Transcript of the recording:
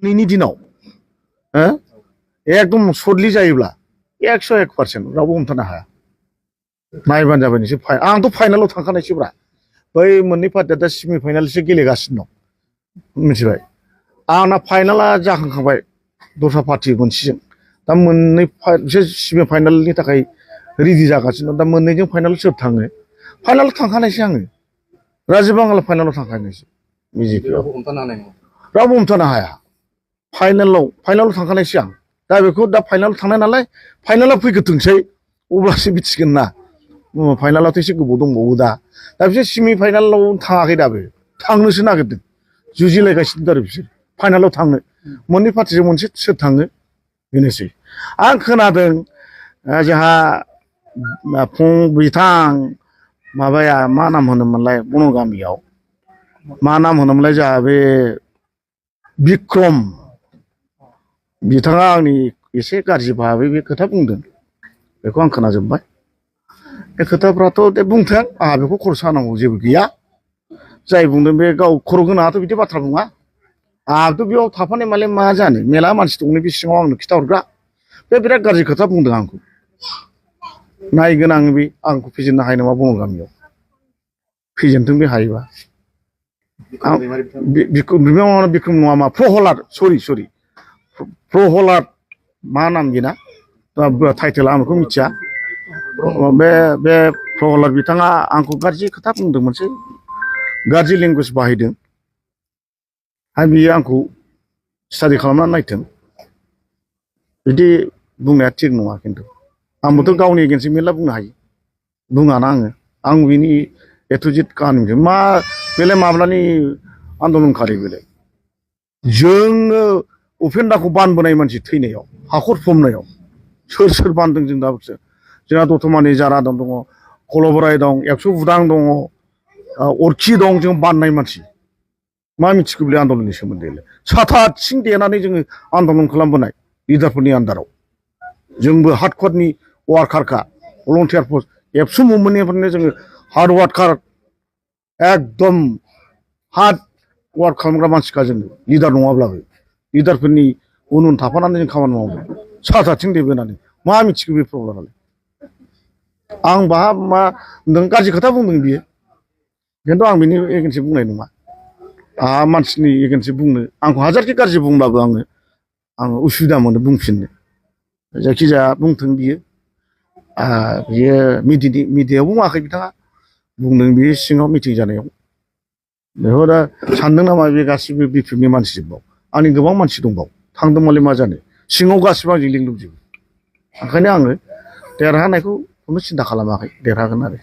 नैनि दिनाव एकदम सर्टलि जायोब्ला 101% रावबो हमथानो हाया नायबानो जाबाय नोंसोर आंथ' फाइनालाव थांखानायसोब्रा बै मोननै पार्टिया दा सेमि फाइनालसो गेलेगासिनो दं मिथिबाय आंना फाइनाला जाखांखाबाय दस्रा पार्टि मोनसेजों दा मोननै बिसोर सेमि फाइनालनि थाखाय रेडि जागासिनो दं दा मोननैजों फाइनाल सोर थाङो फाइनालाव थांखानायसो आङो राजीब बांगाला फाइनालाव थांखानायसो बिजेपिआव रावबो हमथानो हाया फाइनालाव थांखानायसो आं दा बेखौ दा फाइनालाव थांनाय नालाय फाइनालाव फैग्रोथोंसै अब्लासो मिथिगोन ना फाइनालावथ' एसे गोबाव दंबावो दा बिसोर सेमि फाइनालाव थाङाखै दाबो थांनोसो नागिरदों जुजिलायगासिनो आरो बिसोर फाइनालाव थांनो मोननै पार्टिजों मोनसे सोर थाङो बेनोसै आं खोनादों जोंहा बिथां माबाया मा नाम होनोमोनलाय बनगामियाव मा नाम होनोमोनलाय जोंहा बे बिक्रम बिथाङा आंनि एसे गाज्रि भाबै बे खोथा बुंदों बेखौ आं खोनाजोब्बाय बे खोथाफ्राथ' बुंथों आंहा बेखौ खर' सानांगौ जेबो गैया जाय बुंदों बे गाव खर' गोनाङाथ' बिदि बाथ्रा बुङा आंहाथ' बेयाव थाफानाय मालाय मा जानो मेला मानसि दंनो बे सिङाव आंनो खिथाहरग्रा बे बिराद गाज्रि खोथा बुंदों आंखौ नायगोन आं बे आंखौ फेजेननो हायो नामा बनगामियाव फेजेनथों बे हायोबा बिक्रम नङा मा प्रहलाद सरि प्रहलाद मा नाम बेना टाइटेला आं बेखौ मिथिया बे प्रहलाद बिथाङा आंखौ गाज्रि खोथा बुंदों मोनसे गाज्रि लेंगुवेज बाहायदों आरो बियो आंखौ स्टाडि खालामनानै नायथों बिदि बुंनाया थिग नङा खिन्थु आंबोथ' गावनि एगेन्स्ट मेरला बुंनो हायो बुङाना आं बिनि एथुजित काहानिखौ मा बेलाय माब्लानि आन्दलनखारि बेलाय जोङो उपेन्दाखौ बानबोनाय मानसि थैनायाव हाखर फबनायाव सोर बानदों जों दाबोसो जोंहा दतमानि जारादन दङ कलबराय दं 100 बुदां दङ अरखि दं जों बाननाय मानसि मा मिथिगौ बे आन्दलननि सोमोन्दैलाय साथा आथिं देनानै जोङो आन्दलन खालामबोनाय लिडारफोरनि आन्दाराव जोंबो हार्डक'रनि वार्कारखा भलन्टियार पस्ट एबसु मुभमेन्टनिफ्रायनो जोङो हार्ड वार्कार एकदम हार्ड वार्क खालामग्रा मानसिखा जोङो लिडार नङाब्लाबो लिडारफोरनि उन थाफानानै जों खामानि मावो साथा आथिं देबोनानै मा मिथिगौ बे प्रब्लेमालाय आं बाहा मा नों गाज्रि खोथा बुंदों बियो खिन्थु आं बिनि एगेन्स्ट बुंनाय नङा आंहा मानसिनि एगेन्स्ट बुंनो आंखौ हाजारखि गाज्रि बुंब्लाबो आङो उसुबिदा मोनो बुंफिननो जायखिजाया बुंथों बियो मिडियायाव बुङाखै बिथाङा बुंदों बियो सिङाव मिटिं जानायाव बेखौ दा सानदों नामा बे गासिबो बिपिएफनि मानसिजोबबाव आंनि गोबां मानसि दंबाव थांदों मालाय मा जानो सिङाव गासिबो आंजों लिंदोंजोबो ओंखायनो आङो देरहानायखौ खुनु सिन्था खालामाखै देरहागोन आरो